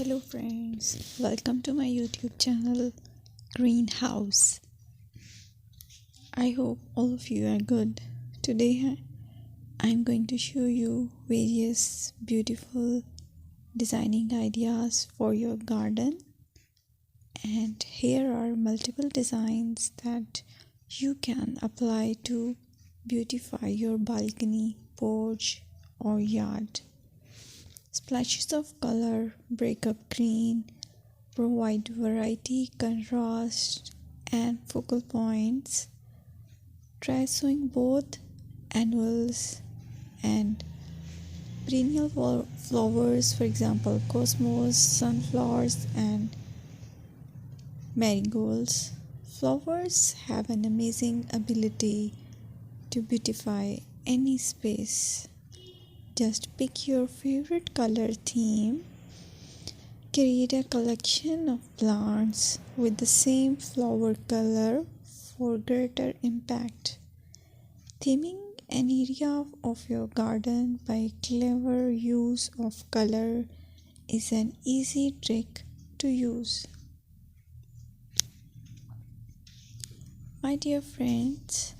Hello friends, welcome to my YouTube channel Greenhouse. I hope all of you are good. Today I'm going to show you various beautiful designing ideas for your garden, and here are multiple designs that you can apply to beautify your balcony, porch or yard. Splashes of color break up green, provide variety, contrast, and focal points. Try sowing both annuals and perennial flowers, for example, cosmos, sunflowers, and marigolds. Flowers have an amazing ability to beautify any space. Just pick your favorite color theme. Create a collection of plants with the same flower color for greater impact. Theming an area of your garden by clever use of color is an easy trick to use. My dear friends,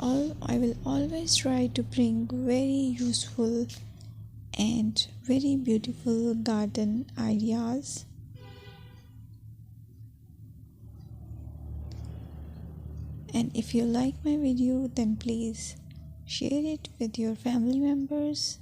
I will always try to bring very useful and very beautiful garden ideas. And if you like my video, then please share it with your family members.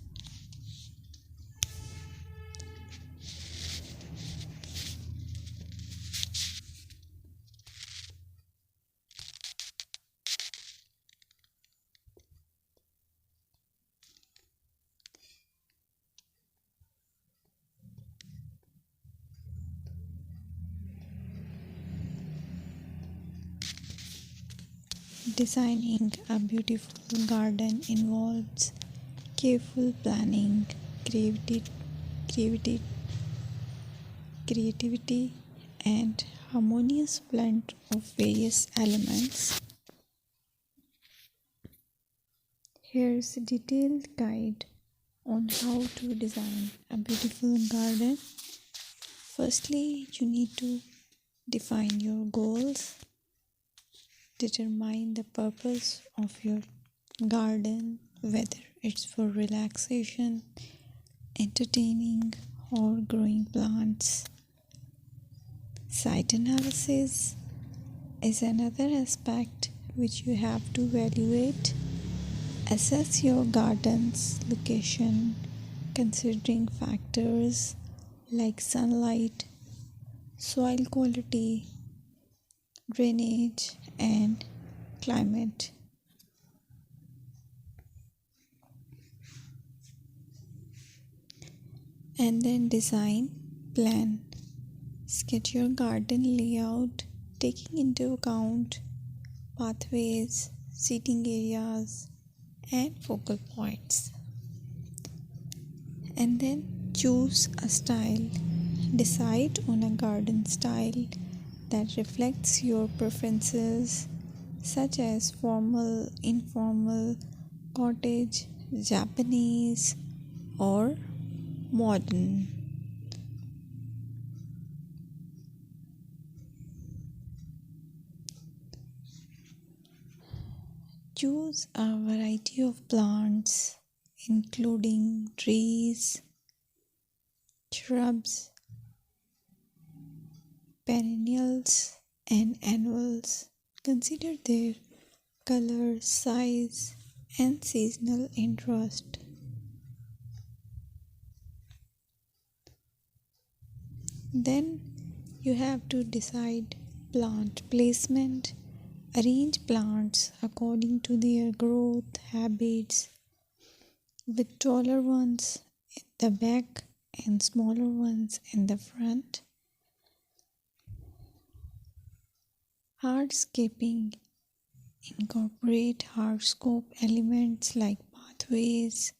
Designing a beautiful garden involves careful planning, creativity, creativity, and harmonious blend of various elements. Here's a detailed guide on how to design a beautiful garden. Firstly, you need to define your goals. Determine the purpose of your garden, whether it's for relaxation, entertaining, or growing plants. Site analysis is another aspect which you have to evaluate. Assess your garden's location, considering factors like sunlight, soil quality, drainage, and climate. And then design plan. Sketch your garden layout, taking into account pathways, seating areas, and focal points. And then choose a style. Decide on a garden style that reflects your preferences, such as formal, informal, cottage, Japanese, or modern. Choose a variety of plants, including trees, shrubs, perennials, and annuals. Consider their color, size, and seasonal interest. Then you have to decide plant placement. Arrange plants according to their growth habits, with taller ones in the back and smaller ones in the front. Hardscaping. Incorporate hardscape elements like pathways,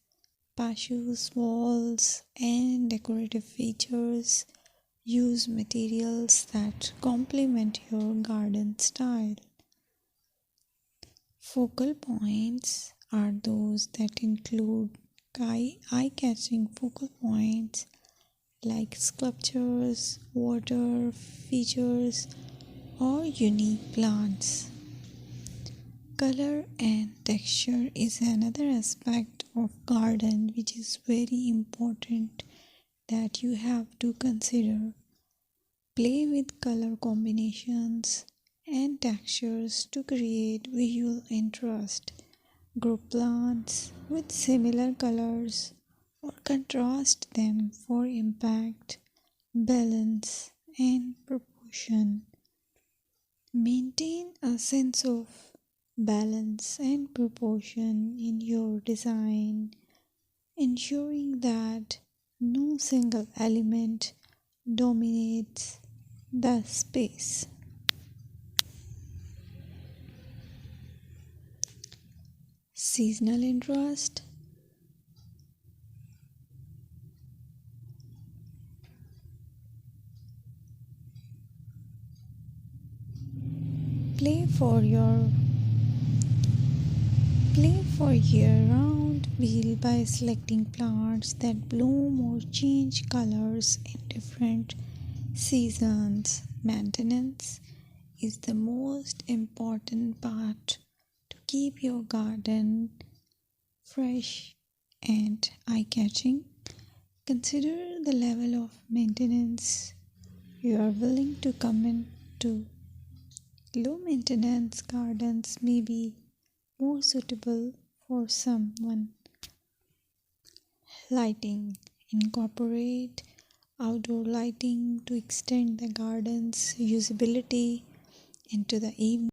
patios, walls, and decorative features. Use materials that complement your garden style. Focal points are those that include eye-catching focal points like sculptures, water features, or unique plants. Color and texture is another aspect of garden which is very important that you have to consider. Play with color combinations and textures to create visual interest. Group plants with similar colors or contrast them for impact, balance, and proportion. Maintain a sense of balance and proportion in your design, ensuring that no single element dominates the space. Seasonal interest. Play for your Play for year-round wheel by selecting plants that bloom or change colors in different seasons. Maintenance is the most important part to keep your garden fresh and eye-catching. Consider the level of maintenance you are willing to commit to. Low maintenance gardens may be more suitable for someone. Lighting. Incorporate outdoor lighting to extend the garden's usability into the evening.